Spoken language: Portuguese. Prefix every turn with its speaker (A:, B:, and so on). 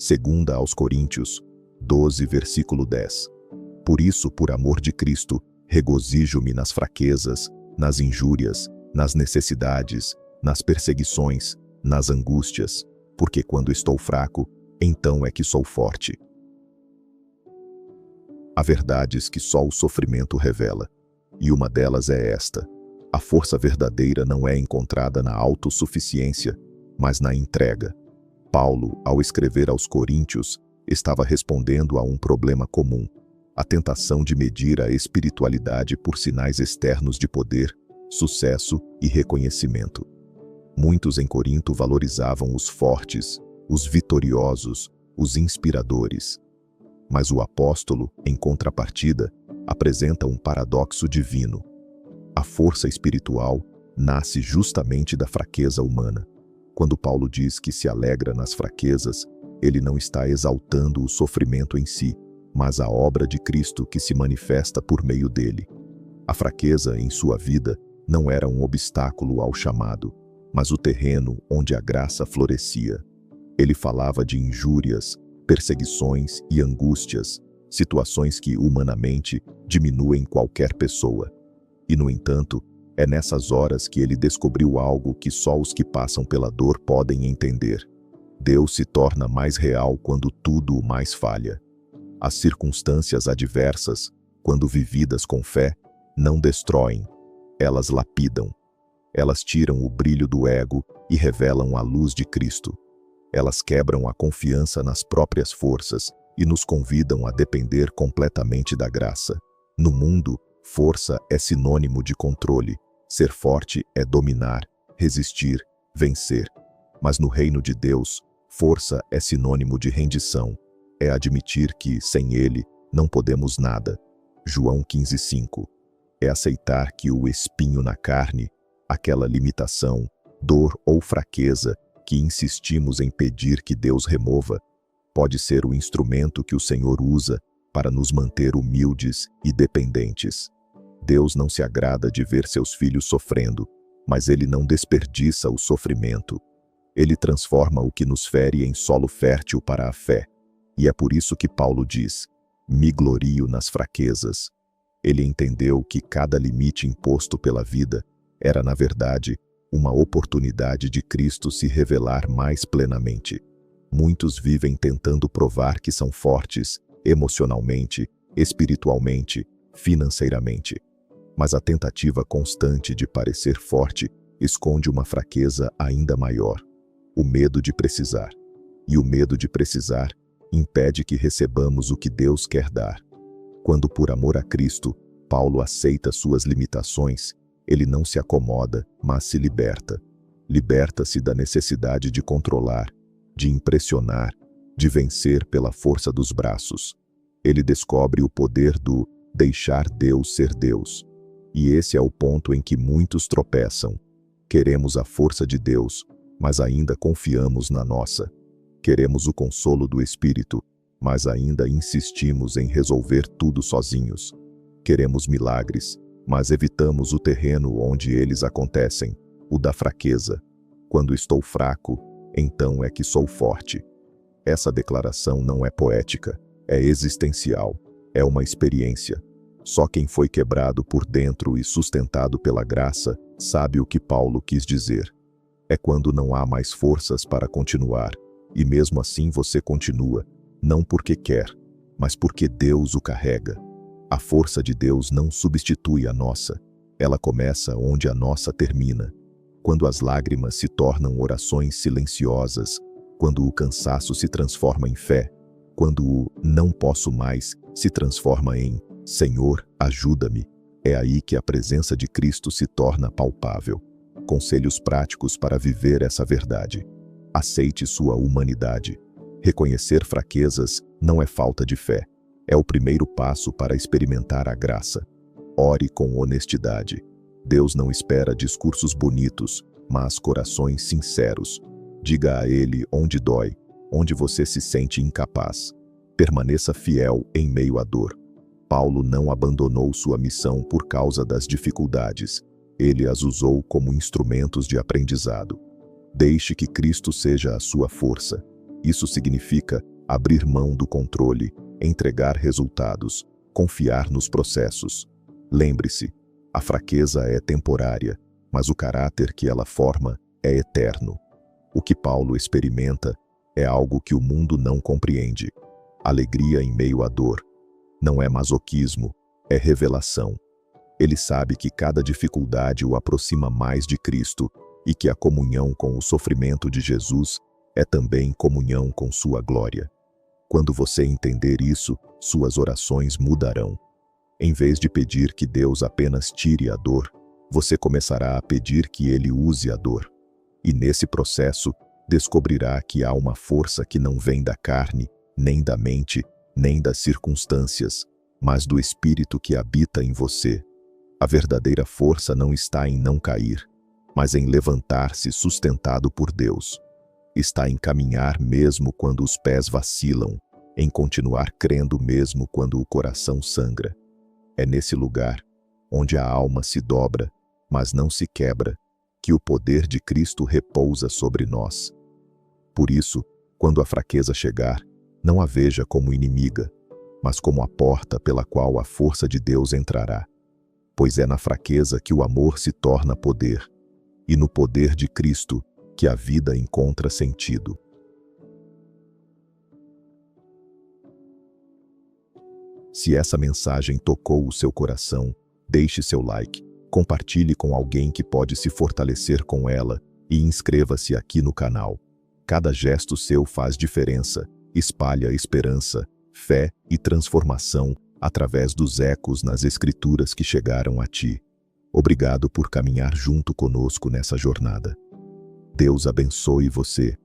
A: Segunda aos Coríntios 12, versículo 10. Por isso, por amor de Cristo, regozijo-me nas fraquezas, nas injúrias, nas necessidades, nas perseguições, nas angústias, porque quando estou fraco, então é que sou forte. Há verdades que só o sofrimento revela, e uma delas é esta: a força verdadeira não é encontrada na autossuficiência, mas na entrega. Paulo, ao escrever aos Coríntios, estava respondendo a um problema comum: a tentação de medir a espiritualidade por sinais externos de poder, sucesso e reconhecimento. Muitos em Corinto valorizavam os fortes, os vitoriosos, os inspiradores. Mas o apóstolo, em contrapartida, apresenta um paradoxo divino. A força espiritual nasce justamente da fraqueza humana. Quando Paulo diz que se alegra nas fraquezas, ele não está exaltando o sofrimento em si, mas a obra de Cristo que se manifesta por meio dele. A fraqueza em sua vida não era um obstáculo ao chamado, mas o terreno onde a graça florescia. Ele falava de injúrias, perseguições e angústias, situações que, humanamente, diminuem qualquer pessoa. E, no entanto, é nessas horas que ele descobriu algo que só os que passam pela dor podem entender. Deus se torna mais real quando tudo o mais falha. As circunstâncias adversas, quando vividas com fé, não destroem, elas lapidam. Elas tiram o brilho do ego e revelam a luz de Cristo. Elas quebram a confiança nas próprias forças e nos convidam a depender completamente da graça. No mundo, força é sinônimo de controle. Ser forte é dominar, resistir, vencer. Mas no reino de Deus, força é sinônimo de rendição. É admitir que, sem Ele, não podemos nada. João 15:5. É aceitar que o espinho na carne, aquela limitação, dor ou fraqueza que insistimos em pedir que Deus remova, pode ser o instrumento que o Senhor usa para nos manter humildes e dependentes. Deus não se agrada de ver seus filhos sofrendo, mas Ele não desperdiça o sofrimento. Ele transforma o que nos fere em solo fértil para a fé. E é por isso que Paulo diz: me glorio nas fraquezas. Ele entendeu que cada limite imposto pela vida era, na verdade, uma oportunidade de Cristo se revelar mais plenamente. Muitos vivem tentando provar que são fortes, emocionalmente, espiritualmente, financeiramente. Mas a tentativa constante de parecer forte esconde uma fraqueza ainda maior: o medo de precisar. E o medo de precisar impede que recebamos o que Deus quer dar. Quando, por amor a Cristo, Paulo aceita suas limitações, ele não se acomoda, mas se liberta. Liberta-se da necessidade de controlar, de impressionar, de vencer pela força dos braços. Ele descobre o poder do deixar Deus ser Deus. E esse é o ponto em que muitos tropeçam. Queremos a força de Deus, mas ainda confiamos na nossa. Queremos o consolo do Espírito, mas ainda insistimos em resolver tudo sozinhos. Queremos milagres, mas evitamos o terreno onde eles acontecem, o da fraqueza. Quando estou fraco, então é que sou forte. Essa declaração não é poética, é existencial, é uma experiência. Só quem foi quebrado por dentro e sustentado pela graça sabe o que Paulo quis dizer. É quando não há mais forças para continuar, e mesmo assim você continua, não porque quer, mas porque Deus o carrega. A força de Deus não substitui a nossa, ela começa onde a nossa termina. Quando as lágrimas se tornam orações silenciosas, quando o cansaço se transforma em fé, quando o não posso mais se transforma em Senhor, ajuda-me, é aí que a presença de Cristo se torna palpável. Conselhos práticos para viver essa verdade. Aceite sua humanidade. Reconhecer fraquezas não é falta de fé. É o primeiro passo para experimentar a graça. Ore com honestidade. Deus não espera discursos bonitos, mas corações sinceros. Diga a Ele onde dói, onde você se sente incapaz. Permaneça fiel em meio à dor. Paulo não abandonou sua missão por causa das dificuldades. Ele as usou como instrumentos de aprendizado. Deixe que Cristo seja a sua força. Isso significa abrir mão do controle, entregar resultados, confiar nos processos. Lembre-se, a fraqueza é temporária, mas o caráter que ela forma é eterno. O que Paulo experimenta é algo que o mundo não compreende. Alegria em meio à dor. Não é masoquismo, é revelação. Ele sabe que cada dificuldade o aproxima mais de Cristo e que a comunhão com o sofrimento de Jesus é também comunhão com sua glória. Quando você entender isso, suas orações mudarão. Em vez de pedir que Deus apenas tire a dor, você começará a pedir que Ele use a dor. E nesse processo, descobrirá que há uma força que não vem da carne, nem da mente, nem das circunstâncias, mas do Espírito que habita em você. A verdadeira força não está em não cair, mas em levantar-se sustentado por Deus. Está em caminhar mesmo quando os pés vacilam, em continuar crendo mesmo quando o coração sangra. É nesse lugar, onde a alma se dobra, mas não se quebra, que o poder de Cristo repousa sobre nós. Por isso, quando a fraqueza chegar, não a veja como inimiga, mas como a porta pela qual a força de Deus entrará. Pois é na fraqueza que o amor se torna poder, e no poder de Cristo que a vida encontra sentido. Se essa mensagem tocou o seu coração, deixe seu like, compartilhe com alguém que pode se fortalecer com ela e inscreva-se aqui no canal. Cada gesto seu faz diferença, espalha esperança, fé e transformação através dos ecos nas escrituras que chegaram a ti. Obrigado por caminhar junto conosco nessa jornada. Deus abençoe você.